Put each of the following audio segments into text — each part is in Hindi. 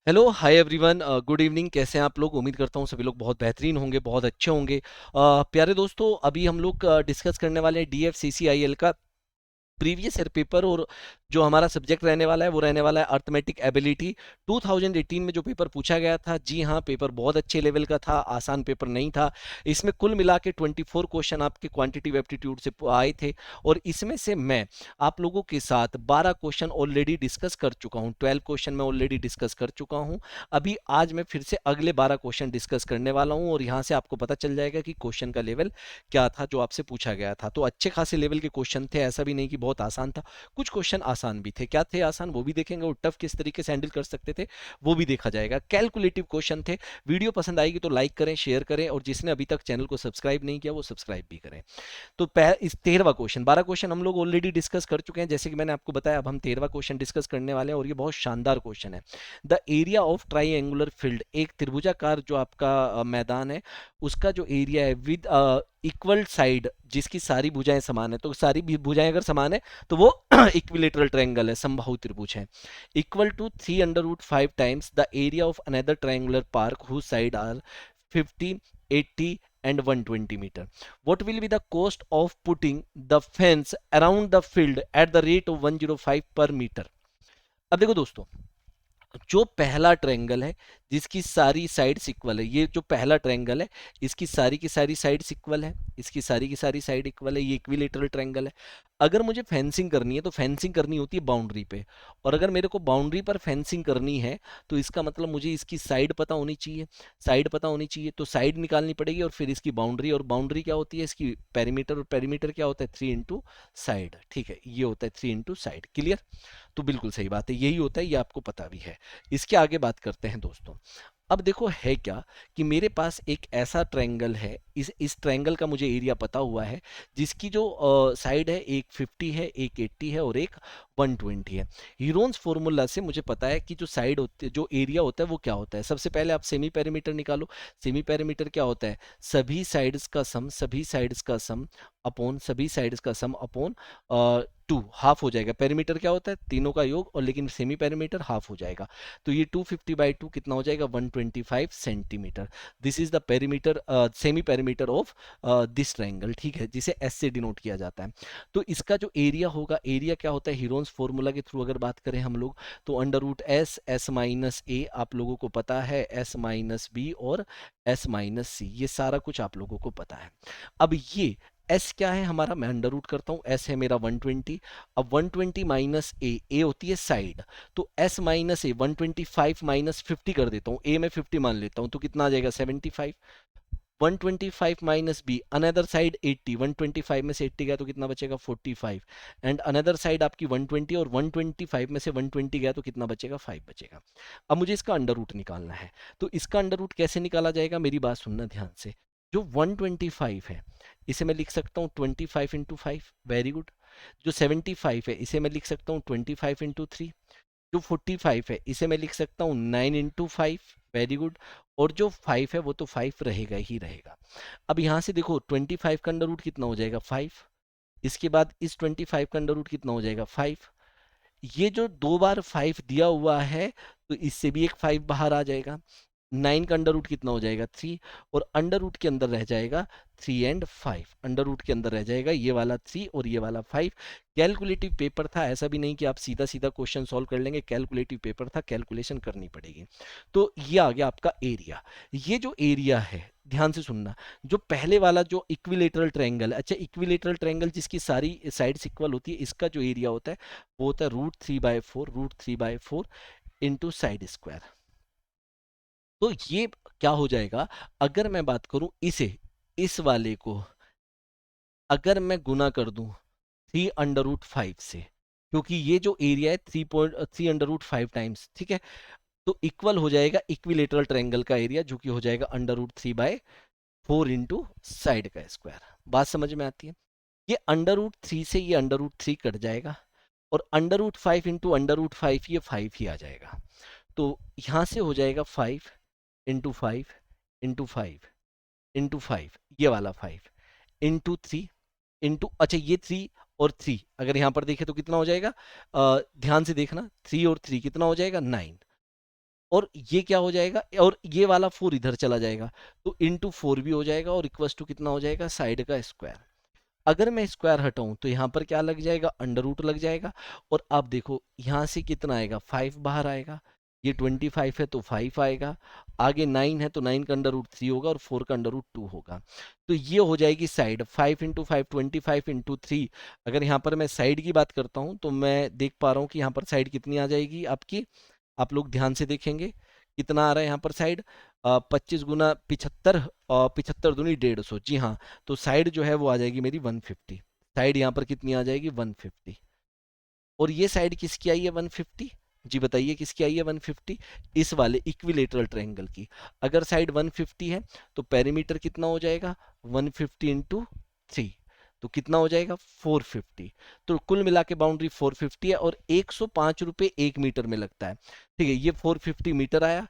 Hello hi everyone, good evening. कैसे हैं आप लोग? उम्मीद करता हूँ सभी लोग बहुत बेहतरीन होंगे, बहुत अच्छे होंगे। प्यारे दोस्तों, अभी हम लोग डिस्कस करने वाले हैं DFCCIL का प्रीवियस ईयर पेपर। और जो हमारा सब्जेक्ट रहने वाला है वो रहने वाला है अर्थमेटिक एबिलिटी। 2018 में जो पेपर पूछा गया था, जी हाँ, पेपर बहुत अच्छे लेवल का था, आसान पेपर नहीं था। इसमें कुल मिला के 24 क्वेश्चन आपके क्वांटिटिव एप्टीट्यूड से आए थे। और इसमें से मैं आप लोगों के साथ 12 क्वेश्चन ऑलरेडी डिस्कस कर चुका हूँ, 12 क्वेश्चन मैं ऑलरेडी डिस्कस कर चुका हूँ। अभी आज मैं फिर से अगले 12 क्वेश्चन डिस्कस करने वाला हूँ, और यहाँ से आपको पता चल जाएगा कि क्वेश्चन का लेवल क्या था जो आपसे पूछा गया था। तो अच्छे खासे लेवल के क्वेश्चन थे, ऐसा भी नहीं कि बहुत आसान था। कुछ क्वेश्चन आसान भी थे। क्या थे आसान वो भी देखेंगे, और टफ किस तरीके से हैंडल कर सकते थे वो भी देखा जाएगा। कैलकुलेटिव क्वेश्चन थे। वीडियो पसंद आएगी तो लाइक करें, शेयर करें, और जिसने अभी तक चैनल को सब्सक्राइब नहीं किया वो सब्सक्राइब भी करें। तो इस 13वां क्वेश्चन, 12 क्वेश्चन हम लोग ऑलरेडी डिस्कस कर चुके हैं, जैसे कि मैंने आपको बताया। अब हम 13वां क्वेश्चन डिस्कस करने वाले हैं, और ये बहुत शानदार क्वेश्चन है। The area of triangular field, एक त्रिभुजाकार जो आपका मैदान है, उसका जो एरिया है विद इक्वल साइड, जिसकी सारी भुजाएं समान है। तो सारी भुजाएं अगर समान है तो वो इक्विलेटरल ट्रायंगल है, समबाहु त्रिभुज है। Equal to 3 √5 times the area of another triangular park whose side are 50, 80 and 120 meter. What will be the cost of putting the fence around the field at the rate of 105 per meter? अब देखो दोस्तों, जो पहला ट्रायंगल है जिसकी सारी साइड्स इक्वल है, ये जो पहला ट्रायंगल है इसकी सारी की सारी साइड्स इक्वल है, इसकी सारी की सारी साइड इक्वल है, ये इक्विलेटरल ट्रायंगल है। अगर मुझे फेंसिंग करनी है तो फेंसिंग करनी होती है बाउंड्री पे। और अगर मेरे को बाउंड्री पर फेंसिंग करनी है तो इसका मतलब मुझे इसकी साइड पता होनी चाहिए। साइड पता होनी चाहिए तो साइड निकालनी पड़ेगी, और फिर इसकी बाउंड्री। और बाउंड्री क्या होती है? इसकी पेरीमीटर। और पेरीमीटर क्या होता है? 3 इंटू साइड। ठीक है, ये होता है 3 इंटू साइड। क्लियर? तो बिल्कुल सही बात है, यही होता है, ये आपको पता भी है। इसके आगे बात करते हैं दोस्तों। अब देखो है क्या, कि मेरे पास एक ऐसा ट्रायंगल है, इस ट्रायंगल का मुझे एरिया पता हुआ है, जिसकी जो साइड है एक 50 है, एक 80 है, और एक 120 है। हीरोन्स फॉर्मूला से मुझे पता है कि जो साइड होती है, जो एरिया होता है वो क्या होता है। सबसे पहले आप सेमी पेरीमीटर निकालो। सेमी पेरीमीटर क्या होता है? सभी साइड्स का सम, सभी साइड्स का सम अपॉन सभी साइड्स का सम अपॉन 2, हाफ हो जाएगा। पेरीमीटर क्या होता है? तीनों का योग, और लेकिन सेमी पेरीमीटर हाफ हो जाएगा। तो ये 250/2 कितना हो जाएगा? 125 centimetre. This is the perimeter, semi perimeter of this triangle. ठीक है, जिसे एस से डिनोट किया जाता है। तो इसका जो एरिया होगा, एरिया क्या होता है हीरोन्स फॉर्मूला के थ्रू अगर बात करें हम लोग, तो अंडर रूट एस माइनस ए आप लोगों को पता है, एस माइनस बी और एस माइनस सी, ये सारा कुछ आप लोगों को पता है। अब ये एस क्या है हमारा? मैं अंडर रूट करता हूँ, एस है मेरा 120। अब 120 माइनस ए होती है साइड। तो एस माइनस ए 125 माइनस 50 कर देता हूँ, ए में 50 मान लेता हूँ, तो कितना आ जाएगा? 75। 125 माइनस बी अनदर साइड 80, 125 में से 80 गया तो कितना बचेगा? 45। एंड अनदर साइड आपकी 120, और 125 में से 120 गया तो कितना बचेगा? 5 बचेगा। अब मुझे इसका अंडर रूट निकालना है। तो इसका अंडर रूट कैसे निकाला जाएगा? मेरी बात सुनना ध्यान से। जो 125 है इसे मैं लिख सकता हूँ 25 इंटू 5, वेरी गुड। जो 75 है इसे मैं लिख सकता हूँ 25 इंटू 3। जो 45 है इसे मैं लिख सकता हूँ 9 इंटू 5, वेरी गुड। और जो 5 है वो तो 5 रहेगा ही रहेगा। अब यहाँ से देखो 25 का अंडर रूट कितना हो जाएगा? 5। इसके बाद इस 25 का अंडर रूट कितना हो जाएगा? 5। ये जो दो बार 5 दिया हुआ है, तो इससे भी एक 5 बाहर आ जाएगा। 9 का अंडर रूट कितना हो जाएगा? 3। और अंडर रूट के अंदर रह जाएगा 3 एंड 5। अंडर रूट के अंदर रह जाएगा ये वाला 3 और ये वाला 5। कैलकुलेटिव पेपर था, ऐसा भी नहीं कि आप सीधा सीधा क्वेश्चन सॉल्व कर लेंगे। कैलकुलेटिव पेपर था, कैलकुलेशन करनी पड़ेगी। तो ये आ गया आपका एरिया। ये जो एरिया है, ध्यान से सुनना, जो पहले वाला जो इक्विलेटरल ट्रायंगल, अच्छा इक्विलेटरल ट्रायंगल जिसकी सारी साइड्स इक्वल होती है, इसका जो एरिया होता है वो होता है √3/4, √3/4 इंटू साइड स्क्वायर। तो ये क्या हो जाएगा? अगर मैं बात करूं इसे, इस वाले को अगर मैं गुना कर दूं 3 √5 से, क्योंकि ये जो एरिया है 3 √5 टाइम्स, ठीक है, तो इक्वल हो जाएगा इक्विलेटरल ट्रायंगल का एरिया, जो कि हो जाएगा √3/4 इंटू साइड का स्क्वायर। बात समझ में आती है? ये √3 से ये √3 कट जाएगा, और √5 इंटू √5 ये 5 ही आ जाएगा। तो यहां से हो जाएगा 5 इंटू 5 इंटू 5 इंटू 5, ये वाला 5 इंटू 3 इंटू, अच्छा ये 3 और 3 अगर यहां पर देखें तो कितना हो जाएगा? ध्यान से देखना, 3 और 3 कितना हो जाएगा? 9। और ये क्या हो जाएगा, और ये वाला 4 इधर चला जाएगा, तो इंटू 4 भी हो जाएगा, और इक्वस टू कितना हो जाएगा, साइड का स्क्वायर। अगर मैं स्क्वायर हटाऊं तो यहाँ पर क्या लग जाएगा, अंडर रूट लग जाएगा। और आप देखो यहाँ से कितना आएगा, 5 बाहर आएगा, ये 25 है तो 5 आएगा, आगे 9 है तो 9 का अंडर रूट 3 होगा, और 4 का अंडर रूट 2 होगा। तो ये हो जाएगी साइड, 5 इंटू 5 25 इंटू 3। अगर यहाँ पर मैं साइड की बात करता हूँ तो मैं देख पा रहा हूँ कि यहाँ पर साइड कितनी आ जाएगी आपकी, आप लोग ध्यान से देखेंगे कितना आ रहा है यहाँ पर साइड, 25 गुना 75, 75 दूनी 150, जी हाँ। तो साइड जो है वो आ जाएगी मेरी 150, साइड यहाँ पर कितनी आ जाएगी 150। और ये साइड किसकी आई है 150, जी बताइए किसकी आई है 150, इस वाले इक्विलेटरल ट्रायंगल की। अगर साइड 150 है तो पेरीमीटर कितना हो जाएगा 150 इंटू 3, तो कितना हो जाएगा 450। तो कुल मिला के बाउंड्री 450 है, और 105 रुपये 1 मीटर में लगता है। ठीक है, ये 450 मीटर आया।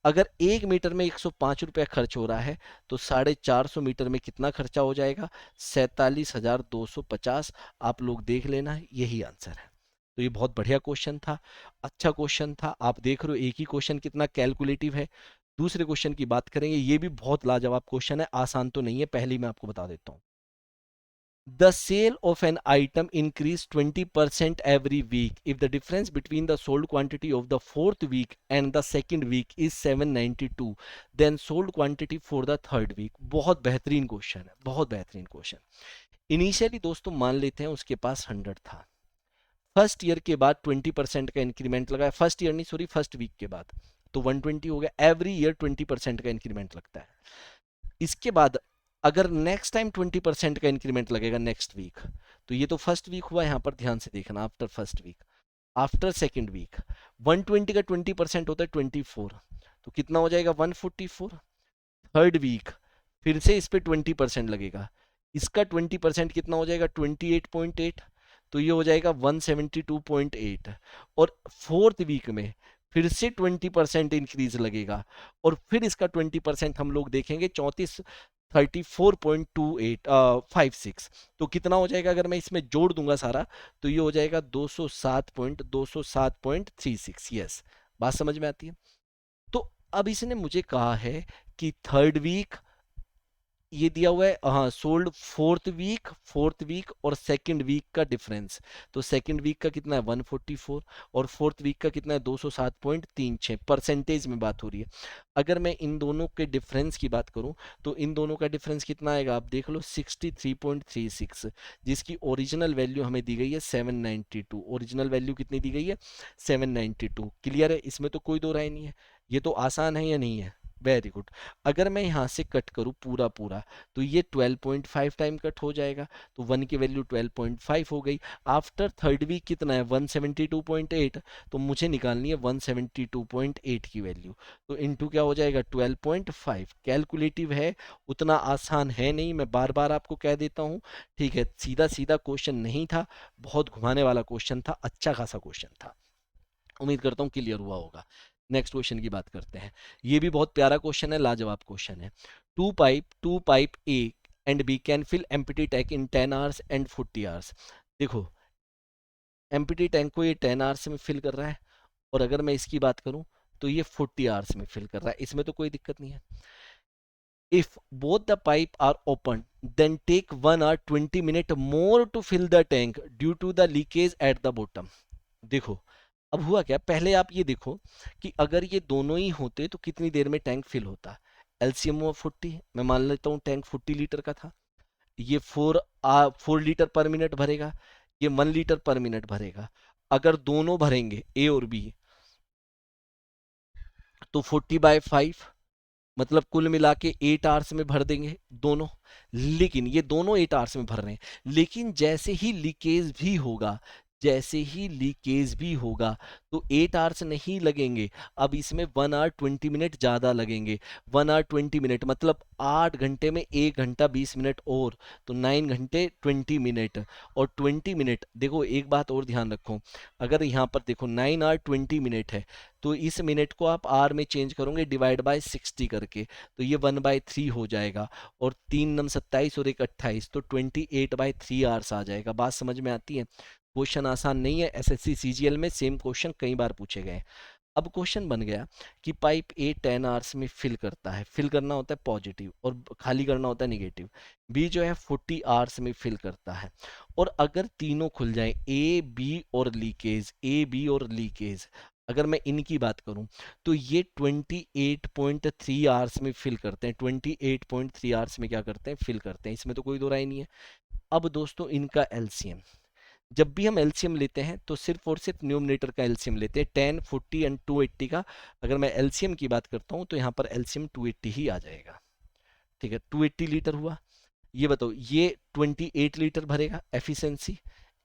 अगर 1 मीटर में 105 रुपया खर्च हो रहा है तो 450 मीटर में कितना खर्चा हो जाएगा, 47,250। आप लोग देख लेना, यही आंसर है। तो ये बहुत बढ़िया क्वेश्चन था, अच्छा क्वेश्चन था। आप देख रहे हो एक ही क्वेश्चन कितना कैलकुलेटिव है। दूसरे क्वेश्चन की बात करेंगे, ये भी बहुत लाजवाब क्वेश्चन है, आसान तो नहीं है, पहले ही मैं आपको बता देता हूँ। The sale of an item increased 20% every week if the difference between the sold quantity of the fourth week and the second week is 792, then sold quantity for the third week। बहुत बेहतरीन क्वेश्चन है, बहुत बेहतरीन क्वेश्चन। इनिशियली दोस्तों मान लेते हैं उसके पास 100 था, फर्स्ट ईयर के बाद 20% का इंक्रीमेंट लगा, फर्स्ट ईयर नहीं सॉरी फर्स्ट वीक के बाद, तो 120 हो गया। एवरी ईयर 20% का इंक्रीमेंट लगता है। इसके बाद अगर नेक्स्ट टाइम 20% का इंक्रीमेंट लगेगा नेक्स्ट वीक, तो ये तो फर्स्ट वीक हुआ, यहाँ पर ध्यान से देखना, after first week, after second week 120 का 20% होता है 24, तो कितना हो जाएगा 144। थर्ड वीक फिर से इस पे 20% लगेगा, इसका 20% कितना हो जाएगा 28.8, तो ये हो जाएगा 172.8। और फोर्थ वीक में फिर से 20% इंक्रीज लगेगा, और फिर इसका 20% हम लोग देखेंगे 34.26, तो कितना हो जाएगा, अगर मैं इसमें जोड़ दूंगा सारा, तो ये हो जाएगा 207.36। यस, बात समझ में आती है। तो अब इसने मुझे कहा है कि थर्ड वीक ये दिया हुआ है, हाँ, सोल्ड फोर्थ वीक और सेकंड वीक का डिफरेंस। तो सेकंड वीक का कितना है 144, और फोर्थ वीक का कितना है 207.36, परसेंटेज में बात हो रही है। अगर मैं इन दोनों के डिफरेंस की बात करूं तो इन दोनों का डिफरेंस कितना आएगा, आप देख लो 63.36, जिसकी ओरिजिनल वैल्यू हमें दी गई है 792। ओरिजिनल वैल्यू कितनी दी गई है 792। क्लियर है, इसमें तो कोई दो राय नहीं है। ये तो आसान है या नहीं है, वेरी गुड। अगर मैं यहाँ से कट करूँ पूरा पूरा, तो ये 12.5 टाइम कट हो जाएगा, तो 1 की वैल्यू 12.5 हो गई। आफ्टर थर्ड वीक कितना है 172.8, तो मुझे निकालनी है 172.8 की वैल्यू, तो इनटू क्या हो जाएगा 12.5। कैलकुलेटिव है, उतना आसान है नहीं, मैं बार बार आपको कह देता हूँ। ठीक है, सीधा सीधा क्वेश्चन नहीं था, बहुत घुमाने वाला क्वेश्चन था, अच्छा खासा क्वेश्चन था। उम्मीद करता हूँ क्लियर हुआ होगा। नेक्स्ट क्वेश्चन की बात करते हैं, ये भी बहुत प्यारा क्वेश्चन है, लाजवाब क्वेश्चन है। Two pipe a and b can fill empty tank in 10 hours and 40 hours. देखो एम्प्टी टैंक को ये 10 आवर्स में फिल कर रहा है, और अगर मैं इसकी बात करूं तो ये 40 आवर्स में फिल कर रहा है, इसमें तो कोई दिक्कत नहीं है। If both the pipe are open then take 1 hour 20 minute more to fill the tank due to the leakage at the bottom. देखो अब हुआ क्या, पहले आप ये देखो कि अगर ये दोनों ही होते तो कितनी देर में टैंक फिल होता। एलसीएम हुआ 40, मैं मान लेता हूँ टैंक 40 लीटर का था, ये 4 लीटर पर मिनट भरेगा, ये 1 लीटर पर मिनट भरेगा। अगर दोनों भरेंगे ए और बी तो 40/5, मतलब कुल मिला के 8 आवर्स में भर देंगे दोनों। लेकिन ये दोनों 8 आवर्स में भर रहे हैं, लेकिन जैसे ही लीकेज भी होगा, जैसे ही लीकेज भी होगा तो 8 आवर्स नहीं लगेंगे, अब इसमें 1 आवर 20 मिनट ज़्यादा लगेंगे। 1 आवर 20 मिनट मतलब 8 घंटे में 1 घंटा 20 मिनट और, तो 9 घंटे 20 मिनट। और 20 मिनट देखो, एक बात और ध्यान रखो, अगर यहाँ पर देखो 9 आवर 20 मिनट है, तो इस मिनट को आप आर में चेंज करोगे डिवाइड बाय 60 करके, तो ये 1/3 हो जाएगा, और 3 9 27 और 1 28, तो 28/3 आवर्स आ जाएगा। बात समझ में आती है, क्वेश्चन आसान नहीं है, एसएससी सीजीएल में सेम क्वेश्चन कई बार पूछे गए। अब क्वेश्चन बन गया कि पाइप ए 10 आवर्स में फिल करता है, फिल करना होता है पॉजिटिव और खाली करना होता है निगेटिव। बी जो है 40 आवर्स में फिल करता है, और अगर तीनों खुल जाए ए बी और लीकेज, ए बी और लीकेज, अगर मैं इनकी बात करूं तो ये 28.3 आवर्स में फिल करते हैं, 28.3 आवर्स में क्या करते हैं, फिल करते हैं, इसमें तो कोई दो राय नहीं है। अब दोस्तों इनका एलसीएम, जब भी हम एलसीएम लेते हैं तो सिर्फ और सिर्फ न्यूमरेटर का एलसीएम लेते हैं, 10, 40 एंड 280 का। अगर मैं एलसीएम की बात करता हूं तो यहाँ पर एलसीएम 280 ही आ जाएगा। ठीक है, 280 लीटर हुआ। ये बताओ, ये 28 लीटर भरेगा एफिशिएंसी,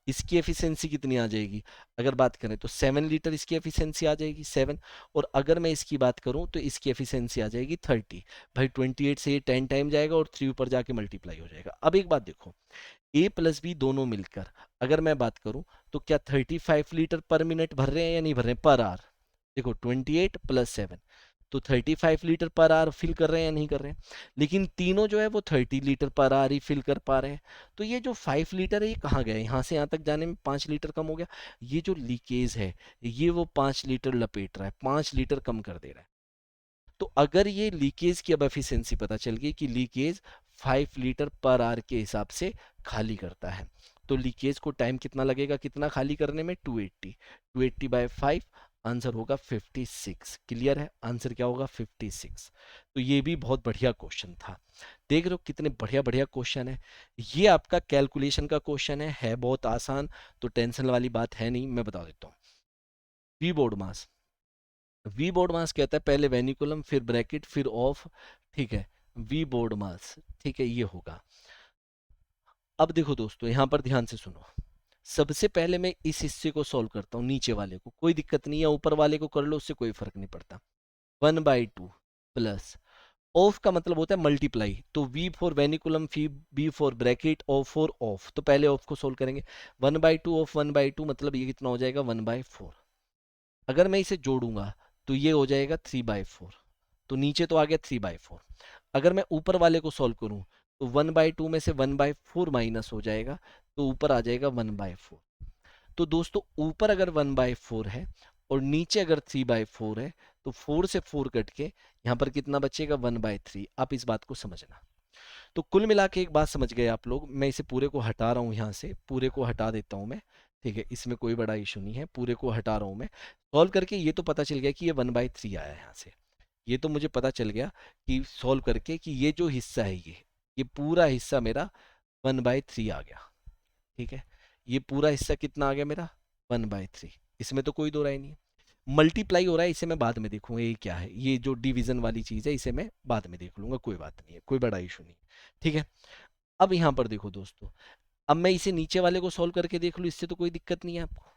इसकी एफिशिएंसी कितनी आ जाएगी, अगर बात करें तो 7 लीटर इसकी एफिशिएंसी आ जाएगी, 7। और अगर मैं इसकी बात करूं तो इसकी एफिशिएंसी आ जाएगी 30। भाई 28 से ये 10 टाइम जाएगा और 3 ऊपर जाके मल्टीप्लाई हो जाएगा। अब एक बात देखो, ए प्लस बी दोनों मिलकर अगर मैं बात करूं तो क्या 35 लीटर पर मिनट भर रहे हैं या नहीं भर रहे हैं, पर आवर। देखो 28 प्लस 7, तो 35 लीटर पर आवर फिल कर रहे हैं या नहीं कर रहे हैं। लेकिन तीनों जो है वो 30 लीटर पर आवर ही फिल कर पा रहे हैं। तो ये जो 5 लीटर है ये कहाँ गया, यहाँ से यहाँ तक जाने में 5 लीटर कम हो गया। ये जो लीकेज है ये वो 5 लीटर लपेट रहा है, 5 लीटर कम कर दे रहा है। तो अगर ये लीकेज की अब एफिशिएंसी पता चल गई कि लीकेज 5 लीटर पर आवर के हिसाब से खाली करता है, तो लीकेज को टाइम कितना लगेगा, कितना खाली करने में, 280, 280 बाय 5, आंसर होगा 56। क्लियर है, आंसर क्या होगा, 56। तो ये भी बहुत बढ़िया क्वेश्चन था। देख रहे हो कितने बढ़िया बढ़िया क्वेश्चन है। ये आपका कैलकुलेशन का क्वेश्चन है बहुत आसान, तो टेंशन वाली बात है नहीं, मैं बता देता हूँ। VBODMAS, VBODMAS कहता है पहले वेनिकुलम फिर ब्रैकेट फिर ऑफ, ठीक है, वी बोर्ड मास, ठीक है, ये होगा। अब देखो दोस्तों यहां पर ध्यान से सुनो, सबसे पहले मैं इस हिस्से को सॉल्व करता हूँ, नीचे वाले को कोई दिक्कत नहीं है, ऊपर वाले को कर लो उससे कोई फर्क नहीं पड़ता। 1/2 प्लस, ऑफ का मतलब होता है मल्टीप्लाई, तो वी फॉर वेनिकुलम फी B for bracket of for of, तो पहले ऑफ को सोल्व करेंगे। 1/2 ऑफ 1/2 मतलब ये कितना हो जाएगा, 1/4। अगर मैं इसे जोड़ूंगा तो ये हो जाएगा 3/4, तो नीचे तो आ गया 3/4। अगर मैं ऊपर वाले को सॉल्व करूं तो 1/2 में से 1/4 माइनस हो जाएगा, तो ऊपर आ जाएगा 1/4। तो दोस्तों ऊपर अगर 1/4 है और नीचे अगर 3/4 है, तो 4 से 4 कट के यहाँ पर कितना बचेगा, 1/3। आप इस बात को समझना। तो कुल मिला के एक बात समझ गए आप लोग, मैं इसे पूरे को हटा रहा हूँ, यहाँ से पूरे को हटा देता हूँ मैं। ठीक है, इसमें कोई बड़ा इशू नहीं है, पूरे को हटा रहा हूँ मैं। सॉल्व करके ये तो पता चल गया कि ये 1/3 आया है यहाँ से। ये तो मुझे पता चल गया कि सॉल्व करके कि ये जो हिस्सा है ये पूरा हिस्सा मेरा 1/3 आ गया। ठीक है, ये पूरा हिस्सा कितना आ गया मेरा, 1/3। इसमें तो कोई दो राय नहीं है। मल्टीप्लाई हो रहा है, इसे मैं बाद में देखूंगा ये क्या है, ये जो डिवीजन वाली चीज है इसे मैं बाद में देख लूंगा, कोई बात नहीं है, कोई बड़ा इशू नहीं। ठीक है, अब यहाँ पर देखो दोस्तों, अब मैं इसे नीचे वाले को सॉल्व करके देख लूँ, इससे तो कोई दिक्कत नहीं है आपको।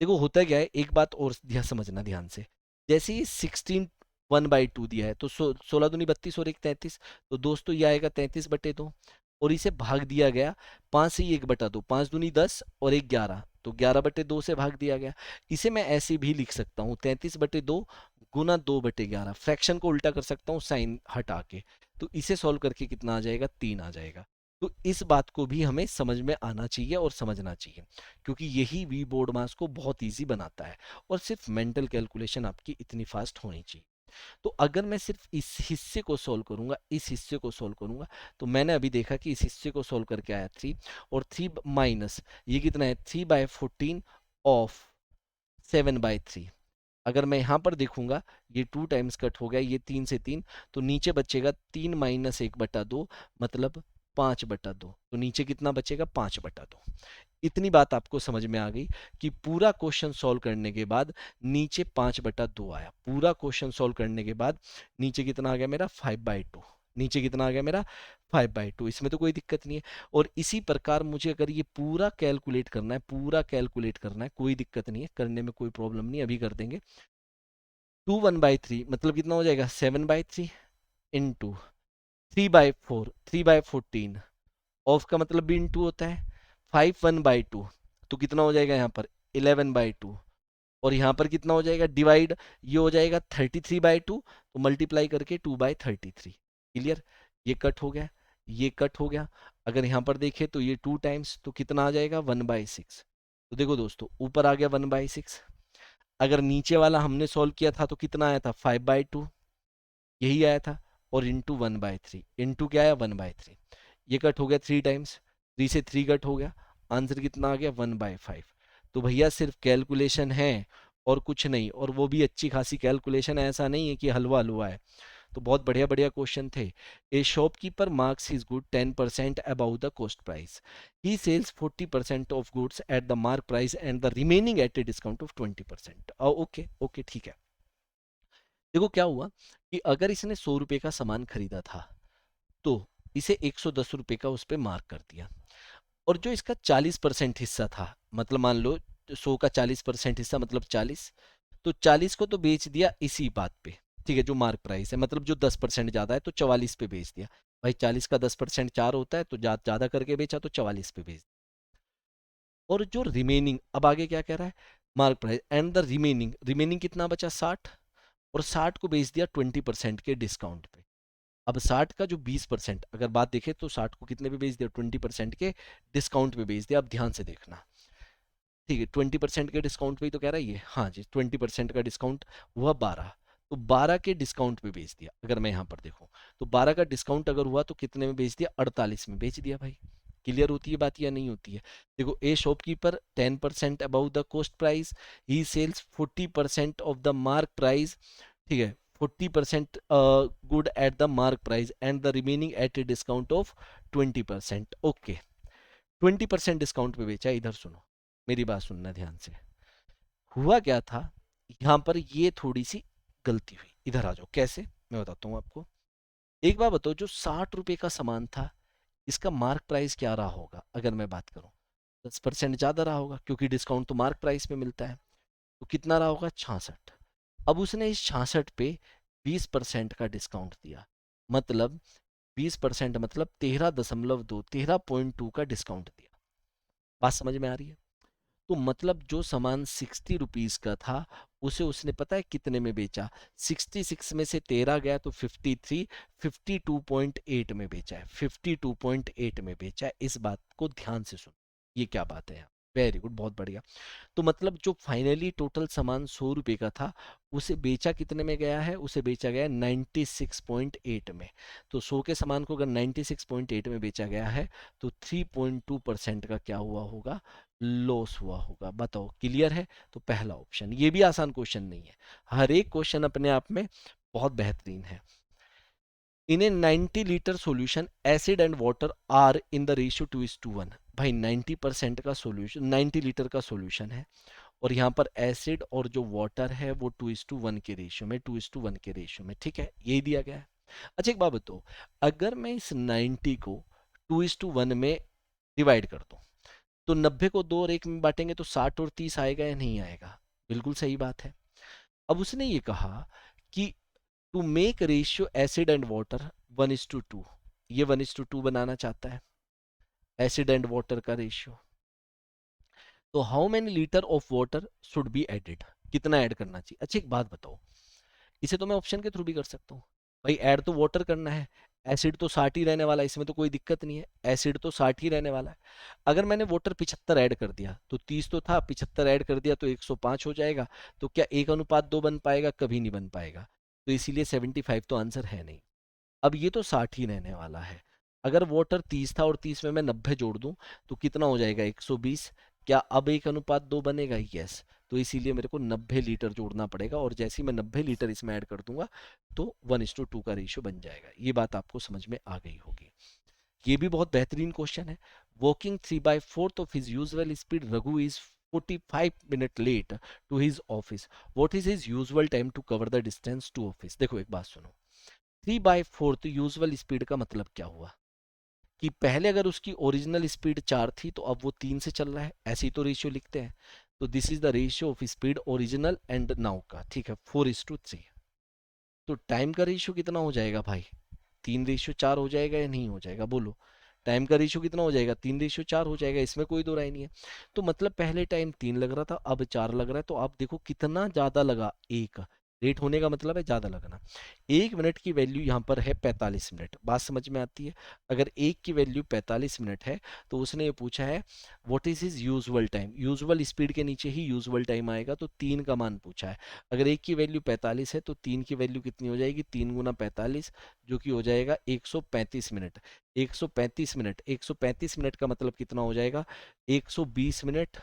देखो होता क्या है, एक बात और समझना ध्यान से, जैसे ये 16 1/2 दिया है तो 16 दूनी 32 और 1 33, तो दोस्तों ये आएगा 33/2, और इसे भाग दिया गया 5 से ही 1/2, 5 दूनी 10 और 1 11, तो 11/2 से भाग दिया गया। इसे मैं ऐसे भी लिख सकता हूँ 33/2 गुना 2/11, फ्रैक्शन को उल्टा कर सकता हूँ साइन हटा के, तो इसे सॉल्व करके कितना आ जाएगा, 3 आ जाएगा। तो इस बात को भी हमें समझ में आना चाहिए और समझना चाहिए, क्योंकि यही वी बोर्ड मास को बहुत इजी बनाता है, और सिर्फ मेंटल कैलकुलेशन आपकी इतनी फास्ट होनी चाहिए। तो अगर मैं सिर्फ इस हिस्से को सॉल्व करूंगा, इस हिस्से को सॉल्व करूंगा, तो मैंने अभी देखा कि इस हिस्से को सॉल्व करके आया 3, और 3 माइनस ये कितना है, 3/14 ऑफ 7/3। अगर मैं यहाँ पर देखूंगा ये 2 टाइम्स कट हो गया, ये 3 से 3, तो नीचे बचेगा 3 माइनस 1/2 मतलब 5/2, तो नीचे कितना बचेगा, 5/2। इतनी बात आपको समझ में आ गई कि पूरा क्वेश्चन सॉल्व करने के बाद नीचे 5/2 आया, पूरा क्वेश्चन सॉल्व करने के बाद नीचे कितना आ गया मेरा, 5/2, नीचे कितना आ गया मेरा, 5/2। इसमें तो कोई दिक्कत नहीं है। और इसी प्रकार मुझे अगर ये पूरा कैलकुलेट करना है, पूरा कैलकुलेट करना है, कोई दिक्कत नहीं है, करने में कोई प्रॉब्लम नहीं, अभी कर देंगे। 2 1/3 मतलब कितना हो जाएगा, 7/3 इंटू 3/4, 3/14, ऑफ का मतलब भी इंटू होता है, 5 1/2, तो कितना हो जाएगा यहाँ पर, 11/2, और यहाँ पर कितना हो जाएगा, डिवाइड, ये हो जाएगा 33/2, तो मल्टीप्लाई करके 2/33। क्लियर, ये कट हो गया, ये कट हो गया। अगर यहाँ पर देखें तो ये 2 टाइम्स, तो कितना आ जाएगा, 1/6। तो देखो दोस्तों ऊपर आ गया 1/6, अगर नीचे वाला हमने सॉल्व किया था तो कितना आया था 5/2, यही आया था। और इंटू 1/3, इंटू क्या आया 1/3, ये कट हो गया 3 टाइम्स, 3 से 3 कट हो गया, आंसर कितना आ गया 1/5। तो भैया सिर्फ कैलकुलेशन है और कुछ नहीं, और वो भी अच्छी खासी कैलकुलेशन है, ऐसा नहीं है कि हलवा हलवा है। तो बहुत बढ़िया बढ़िया क्वेश्चन थे। A shopkeeper marks his good 10% above the cost price, he sells 40% of goods at the mark price and the remaining at a discount of 20%। Okay okay ठीक है। देखो क्या हुआ कि अगर इसने 100 रुपए का सामान खरीदा था तो इसे 110 रुपए का उस पर मार्क कर दिया, और जो इसका 40% हिस्सा था, मतलब मान लो 100 का 40% हिस्सा मतलब 40, तो 40 को तो बेच दिया इसी बात पे, ठीक है, जो मार्क प्राइस है, मतलब जो 10% ज्यादा है तो 44 पे बेच दिया। भाई 40 का 10% 4 होता है, तो ज्यादा करके बेचा तो 44 पे बेच दिया। और जो रिमेनिंग, अब आगे क्या कह रहा है, mark price and the remaining, remaining कितना बचा 60, और 60 को बेच दिया 20% के डिस्काउंट पे। अब 60 का जो 20%, अगर बात देखें तो 60 को कितने पे बेच दिया 20% के डिस्काउंट पे बेच दिया। अब ध्यान से देखना, ठीक है, 20% के डिस्काउंट पे ही तो कह रहा है ये, हाँ जी, 20% का डिस्काउंट हुआ 12, तो 12 के डिस्काउंट पे बेच दिया। अगर मैं यहाँ पर देखूँ तो 12 का डिस्काउंट अगर हुआ तो कितने में बेच दिया, 48 में बेच दिया भाई। क्लियर होती है बात या नहीं होती है? देखो, a shopkeeper 10% above the cost price, he sells 40% of the mark price, ठीक है, 40% good at the mark price and the remaining at a discount of 20%। Okay, 20% discount पे बेचा। इधर सुनो, मेरी बात सुनना ध्यान से। हुआ क्या था यहाँ पर, ये थोड़ी सी गलती हुई। इधर आ जाओ, कैसे मैं बताता हूँ आपको। एक बार बताओ, जो 60 रुपए का सामान था इसका मार्क प्राइस क्या रहा होगा? अगर मैं बात करूँ 10% ज्यादा रहा होगा, क्योंकि डिस्काउंट तो मार्क प्राइस में मिलता है। तो कितना रहा होगा 66। अब उसने इस 66 पे 20% का डिस्काउंट दिया, मतलब 20% मतलब 13.2, 13.2 का डिस्काउंट दिया। बात समझ में आ रही है? तो मतलब जो सामान 60 रुपीज का था उसे उसने पता है कितने में बेचा, 66 में से 13 गया तो 53, 52.8 में बेचा है, 52.8 में बेचा है। इस बात को ध्यान से सुनो, ये क्या बात है यहाँ। वेरी गुड, बहुत बढ़िया। तो मतलब जो फाइनली टोटल सामान 100 रुपए का था उसे बेचा कितने में गया है, उसे बेचा गया है 96.8 में। तो 100 के सामान को अगर 96.8 में बेचा गया है तो 3.2% का क्या हुआ होगा, लॉस हुआ होगा। बताओ, क्लियर है? तो पहला ऑप्शन, ये भी आसान क्वेश्चन नहीं है, हर एक क्वेश्चन अपने आप में बहुत बेहतरीन है। In a 90 litre solution acid and water are in the ratio 2:1। भाई 90% का सॉल्यूशन, 90 लीटर का सॉल्यूशन है, और यहाँ पर एसिड और जो वाटर है वो 2:1 के रेशियो में, 2:1 के रेशियो में, ठीक है, यही दिया गया है। अच्छा एक बात बताओ, अगर मैं इस 90 को 2:1 में डिवाइड कर दूं, तो 90 को 2 और 1 में बांटेंगे तो 60 और 30 आएगा या नहीं आएगा? बिल्कुल सही बात है। अब उसने ये कहा कि to make ratio acid and water 1:2, ये 1:2 बनाना चाहता है एसिड एंड वाटर का रेशियो। तो how many litre of water should be added, कितना ऐड करना चाहिए? अच्छा एक बात बताओ, इसे तो मैं ऑप्शन के थ्रू भी कर सकता हूँ। भाई ऐड तो वाटर करना है, एसिड तो 60 ही रहने वाला है, इसमें तो कोई दिक्कत नहीं है, एसिड तो 60 ही रहने वाला है। अगर मैंने वाटर 75 ऐड कर दिया तो 30 तो था, 75 ऐड कर दिया तो 105 हो जाएगा। तो क्या 1:2 बन पाएगा? कभी नहीं बन पाएगा। तो इसीलिए 75 तो आंसर है नहीं। अब ये तो 60 ही रहने वाला है। अगर वाटर 30 था और 30 में मैं 90 जोड़ दूं तो कितना हो जाएगा 120। क्या अब 1:2 बनेगा? यस। तो इसीलिए मेरे को 90 लीटर जोड़ना पड़ेगा, और जैसे ही मैं 90 लीटर इसमें ऐड कर दूंगा तो 1:2 का रेशियो बन जाएगा। ये बात आपको समझ में आ गई होगी। ये भी बहुत बेहतरीन क्वेश्चन है। Walking 3/4 of his usual speed, Raghu is 45 minute late to his office, what is his usual time to cover the distance to office? देखो एक बात सुनो, 3/4 यूजुअल स्पीड का मतलब क्या हुआ कि पहले अगर उसकी ओरिजिनल स्पीड 4 थी तो अब वो 3 से चल रहा है, ऐसे ही तो रेशियो लिखते हैं। तो this is the ratio of speed original and now का, ठीक है, 4:3। तो टाइम का रेशियो कितना हो जाएगा भाई? 3:4 हो जाएगा या नहीं हो जाएगा? बोलो, टाइम का रेशियो कितना हो जाएगा? 3:4 हो जाएगा, इसमें कोई दो राय नहीं है। तो मतलब पहले टाइम 3 लग रहा था, अब 4 लग रहा है, तो आप देखो कितना ज्यादा लगा, एक। लेट होने का मतलब है ज़्यादा लगना। 1 मिनट की वैल्यू यहाँ पर है 45 मिनट, बात समझ में आती है। अगर एक की वैल्यू 45 मिनट है तो उसने ये पूछा है what is his usual time, usual speed के नीचे ही यूजुअल टाइम आएगा, तो 3 का मान पूछा है। अगर एक की वैल्यू 45 है तो 3 की वैल्यू कितनी हो जाएगी, 3 × 45, जो कि हो जाएगा 135 मिनट। 135 मिनट, 135 मिनट का मतलब कितना हो जाएगा, 120 मिनट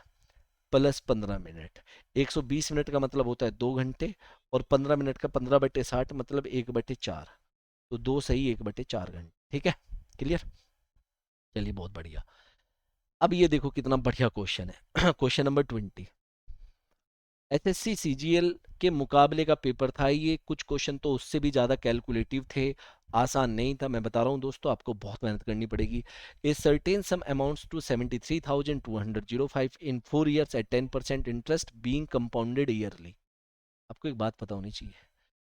प्लस 15 मिनट। 120 मिनट का मतलब होता है 2 घंटे, और 15 मिनट का 15/60 मतलब 1/4। तो दो सही 1/4 घंटे, ठीक है, क्लियर। चलिए बहुत बढ़िया। अब ये देखो कितना बढ़िया क्वेश्चन है। Question number 20। एसएससी सीजीएल के मुकाबले का पेपर था ये, कुछ क्वेश्चन तो उससे भी ज़्यादा कैलकुलेटिव थे, आसान नहीं था। मैं बता रहा हूँ दोस्तों, आपको बहुत मेहनत करनी पड़ेगी। A certain sum amounts to 73,205 in 4 years at 10% interest being compounded yearly. आपको एक बात पता होनी चाहिए,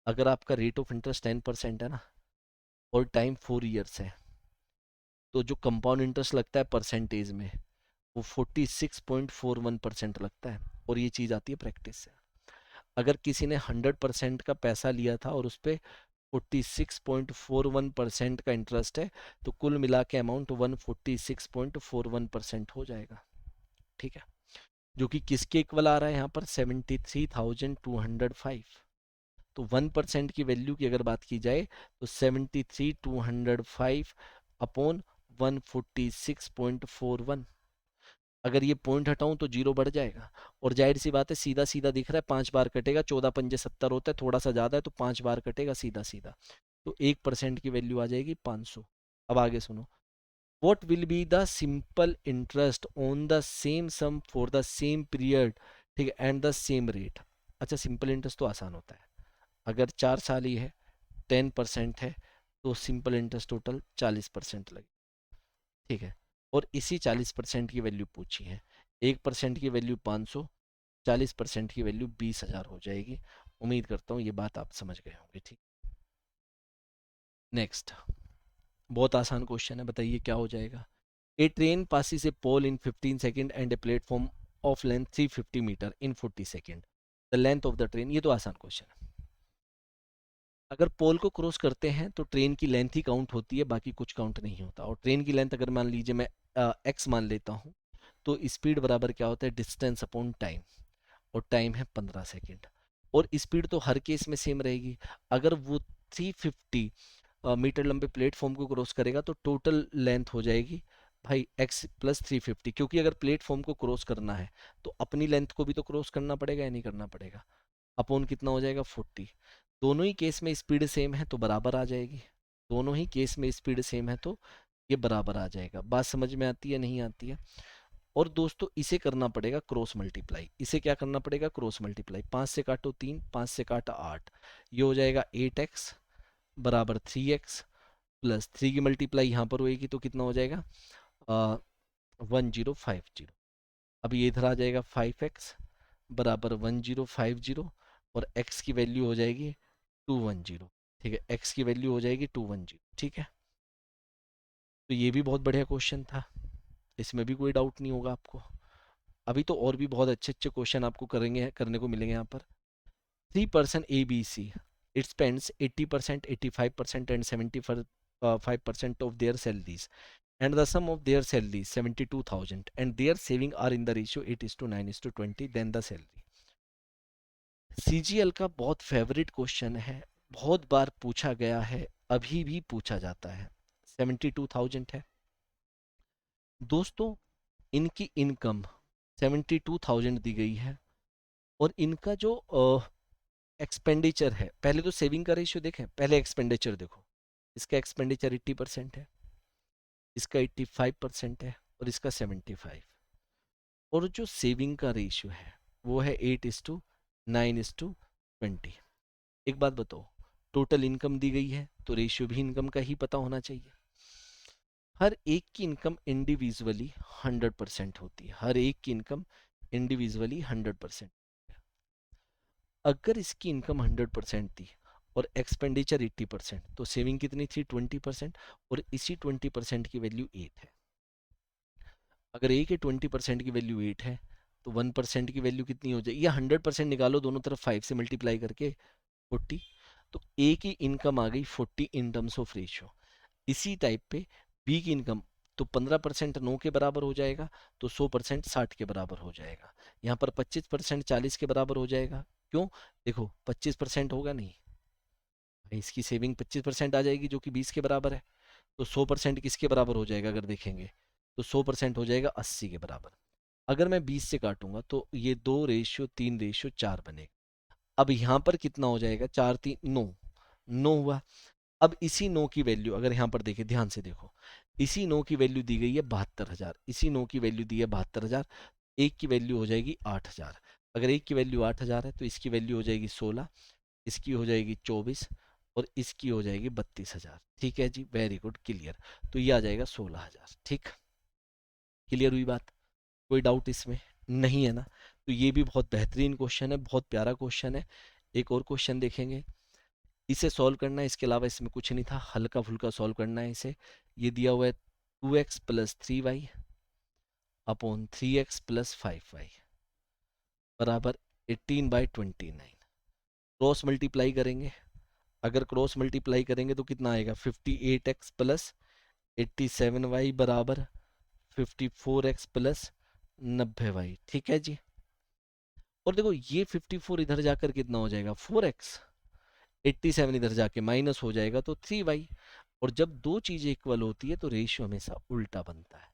अगर आपका रेट ऑफ इंटरेस्ट 10% है ना, और टाइम 4 years है, तो जो कंपाउंड इंटरेस्ट लगता है परसेंटेज में, वो 46.41% लगता है। और ये चीज़ आती है प्रैक्टिस से। अगर किसी ने 100% का पैसा लिया था और उस पर 46.41% का इंटरेस्ट है, तो कुल मिला के अमाउंट 146.41% हो जाएगा, ठीक है, जो कि किसके इक्वल आ रहा है यहाँ पर, 73,205। तो 1% की वैल्यू की अगर बात की जाए तो 73,205 अपॉन 146.41। अगर ये पॉइंट हटाऊं तो जीरो बढ़ जाएगा, और जाहिर सी बात है सीधा सीधा दिख रहा है, 5 बार कटेगा, 14×5 = 70 होता है, थोड़ा सा ज़्यादा है तो 5 बार कटेगा सीधा सीधा, तो 1% की वैल्यू आ जाएगी 500। अब आगे सुनो, what will be the simple interest on the same sum for the same period, ठीक है, एंड द सेम रेट। अच्छा, सिंपल इंटरेस्ट तो आसान होता है, अगर 4 साल ही है, 10% है, तो सिंपल इंटरेस्ट टोटल 40% लगे, ठीक है। और इसी 40% की वैल्यू पूछी है, 1% की वैल्यू 500, 40% की वैल्यू 20,000 हो जाएगी। उम्मीद करता हूँ ये बात आप समझ गए होंगे, ठीक। नेक्स्ट, बहुत आसान क्वेश्चन है, बताइए क्या हो जाएगा। A train passes a pole in 15 second and a platform of length 350 metre in 40 second, the length of the train. ये तो आसान क्वेश्चन है। अगर पोल को क्रॉस करते हैं तो ट्रेन की लेंथ ही काउंट होती है, बाकी कुछ काउंट नहीं होता। और ट्रेन की लेंथ अगर मान लीजिए मैं एक्स मान लेता हूँ, तो स्पीड बराबर क्या होता है, डिस्टेंस अपॉन टाइम, और टाइम है 15 सेकेंड। और स्पीड तो हर केस में सेम रहेगी। अगर वो 350 मीटर लंबे प्लेटफॉर्म को क्रॉस करेगा तो टोटल लेंथ हो जाएगी भाई x प्लस 350, क्योंकि अगर प्लेटफॉर्म को क्रॉस करना है तो अपनी लेंथ को भी तो क्रॉस करना पड़ेगा या नहीं करना पड़ेगा, अपॉन कितना हो जाएगा 40। दोनों ही केस में स्पीड सेम है तो बराबर आ जाएगी, दोनों ही केस में स्पीड सेम है तो ये बराबर आ जाएगा। बात समझ में आती है नहीं आती है। और दोस्तों इसे करना पड़ेगा क्रॉस मल्टीप्लाई, इसे क्या करना पड़ेगा, क्रॉस मल्टीप्लाई। 5 से काटो 3, 5 से काटा 8, ये हो जाएगा 8x बराबर 3x, प्लस 3 की मल्टीप्लाई यहाँ पर होएगी तो कितना हो जाएगा 1050। अब ये इधर आ जाएगा 5x बराबर 1050, और x की वैल्यू हो जाएगी 210, ठीक है, x की वैल्यू हो जाएगी 210, ठीक है। तो ये भी बहुत बढ़िया क्वेश्चन था, इसमें भी कोई डाउट नहीं होगा आपको। अभी तो और भी बहुत अच्छे अच्छे क्वेश्चन आपको करेंगे, करने को मिलेंगे यहाँ पर। 3 person A B C, it spends 80%, 85% and 75% of their salaries, and the sum of their salaries 72,000 and their saving are in the ratio 8:9:20, then the salary। CGL का बहुत फेवरेट क्वेश्चन है, बहुत बार पूछा गया है, अभी भी पूछा जाता है। 72,000 है दोस्तों, इनकी इनकम 72,000 दी गई है, और इनका जो एक्सपेंडिचर है, पहले तो सेविंग का रेशियो देखें, पहले एक्सपेंडिचर देखो, इसका एक्सपेंडिचर 80% है, इसका 85% है, और इसका 75। और जो सेविंग का रेशियो है वो है 8:9:20। एक बात बताओ, टोटल इनकम दी गई है तो रेशियो भी इनकम का ही पता होना चाहिए। हर एक की इनकम इंडिविजुअली 100% होती है, हर एक की इनकम इंडिविजुअली 100%। अगर इसकी इनकम 100% थी और एक्सपेंडिचर 80%, तो सेविंग कितनी थी 20%, और इसी 20% की वैल्यू 8 है। अगर ए के 20% की वैल्यू 8 है तो 1% की वैल्यू कितनी हो जाएगी, या 100% निकालो दोनों तरफ 5 से मल्टीप्लाई करके, 40, तो ए की इनकम आ गई 40 इन टर्म्स ऑफ रेशियो। इसी टाइप पे बी की इनकम, तो 15% 9 के बराबर हो जाएगा, तो 100% 60 के बराबर हो जाएगा। यहाँ पर 25% 40 के बराबर हो जाएगा। क्यों? देखो 25% होगा नहीं, इसकी सेविंग 25% आ जाएगी जो कि 20 के बराबर है। तो 100% किसके बराबर हो जाएगा अगर देखेंगे, तो 100% हो जाएगा 80 के बराबर। अगर मैं 20 से काटूंगा तो ये 2:3:4 बनेगा। अब यहाँ पर कितना हो जाएगा, 4 3 9, 9 हुआ। अब इसी 9 की वैल्यू अगर यहाँ पर देखें, ध्यान से देखो, इसी 9 की वैल्यू दी गई है 72,000, इसी 9 की वैल्यू दी है 72,000, एक की वैल्यू हो जाएगी 8,000। अगर एक की वैल्यू 8,000 है तो इसकी वैल्यू हो जाएगी 16, इसकी हो जाएगी 24 और इसकी हो जाएगी 32,000। ठीक है जी, वेरी गुड, क्लियर। तो ये आ जाएगा 16,000। ठीक, क्लियर हुई बात? कोई डाउट इसमें नहीं है ना? तो ये भी बहुत बेहतरीन क्वेश्चन है, बहुत प्यारा क्वेश्चन है। एक और क्वेश्चन देखेंगे, इसे सॉल्व करना है, इसके अलावा इसमें कुछ नहीं था, हल्का फुल्का सॉल्व करना है इसे। ये दिया हुआ है 2x plus 3y upon 3x plus 5y बराबर 18/29। क्रॉस मल्टीप्लाई करेंगे, अगर क्रॉस मल्टीप्लाई करेंगे तो कितना आएगा, 58x प्लस 87y बराबर 54x प्लस 90y। ठीक है जी। और देखो ये 54 इधर जाकर कितना हो जाएगा, 4x, 87 इधर जाके माइनस हो जाएगा तो 3y। और जब दो चीजें इक्वल होती है तो रेशियो हमेशा उल्टा बनता है।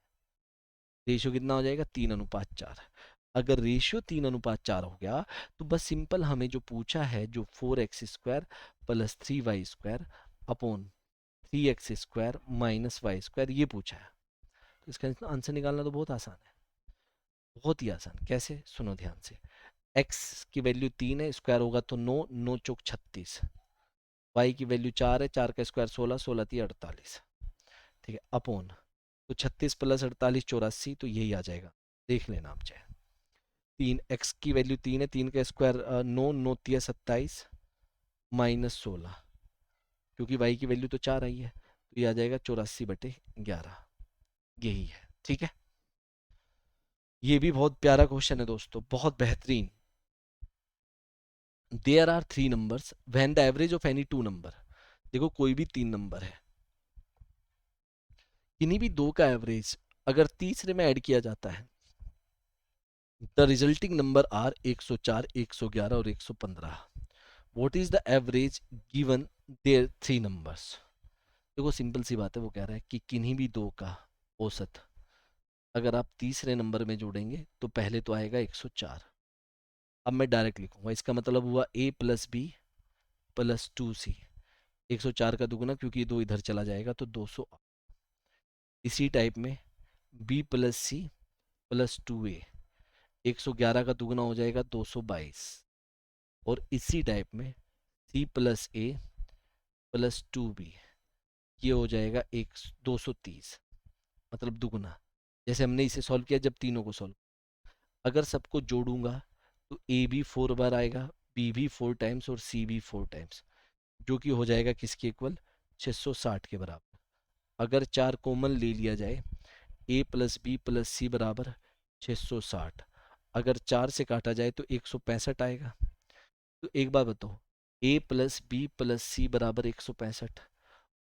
रेशियो कितना हो जाएगा, 3:4। अगर रेशियो 3:4 हो गया तो बस सिंपल हमें जो पूछा है, जो 4x² plus 3y² upon 3x² minus y² ये पूछा है, तो इसका आंसर निकालना तो बहुत आसान है, बहुत ही आसान। कैसे, सुनो ध्यान से। x की वैल्यू 3 है, स्क्वायर होगा तो 9, 9 चौक 36। y की वैल्यू 4 है, 4 का स्क्वायर 16, 16 3 48। ठीक है, अपॉन, तो 36 प्लस 48 84, तो यही आ जाएगा, देख लेना आप चाहे। 3 x की वैल्यू 3 है, 3 का स्क्वायर 9, 9 3 27 माइनस 16, क्योंकि y की वैल्यू तो 4 आई है, तो ये आ जाएगा 84/11। यही है। ठीक है, ये भी बहुत प्यारा क्वेश्चन है दोस्तों, बहुत बेहतरीन। There are 3 numbers when the average of any 2 number, देखो कोई भी 3 नंबर है, किन्हीं भी दो का एवरेज अगर तीसरे में ऐड किया जाता है, द रिजल्टिंग नंबर आर 104, 111 और 115। What is the average given there 3 numbers. देखो सिंपल सी बात है, वो कह रहा है कि किन्हीं भी दो का औसत अगर आप तीसरे नंबर में जोड़ेंगे तो पहले तो आएगा 104। अब मैं डायरेक्ट लिखूंगा, इसका मतलब हुआ a plus B plus 2c। 104 का दुगना, क्योंकि ये दो इधर चला जाएगा तो 200। इसी टाइप में b plus C plus 2a, 111 का दुगना हो जाएगा 222। और इसी टाइप में c plus a plus 2b, ये हो जाएगा 230, मतलब दुगना। जैसे हमने इसे सॉल्व किया जब तीनों को सॉल्व, अगर सबको जोड़ूंगा तो ए भी 4 बार आएगा, बी भी 4 टाइम्स और सी भी 4 टाइम्स, जो कि हो जाएगा किसके इक्वल, 660 के बराबर। अगर चार कॉमन ले लिया जाए, ए प्लस बी प्लस सी बराबर 660, अगर 4 से काटा जाए तो 165 आएगा। तो एक बात बताओ, ए प्लस बी प्लस सी बराबर 165,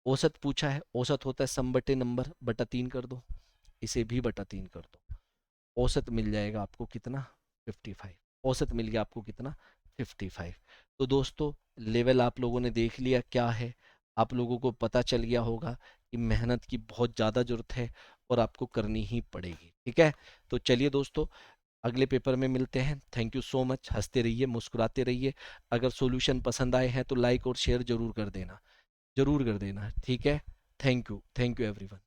औसत पूछा है, औसत होता है सम बटे नंबर बटा 3 कर दो, इसे भी बटा 3 कर दो, औसत मिल जाएगा आपको कितना, 55। औसत मिल गया आपको कितना, 55। तो दोस्तों लेवल आप लोगों ने देख लिया क्या है, आप लोगों को पता चल गया होगा कि मेहनत की बहुत ज़्यादा ज़रूरत है और आपको करनी ही पड़ेगी। ठीक है, तो चलिए दोस्तों अगले पेपर में मिलते हैं। थैंक यू सो मच, हंसते रहिए, मुस्कुराते रहिए। अगर सॉल्यूशन पसंद आए हैं तो लाइक और शेयर जरूर कर देना, जरूर कर देना। ठीक है, थैंक यू एवरीवन।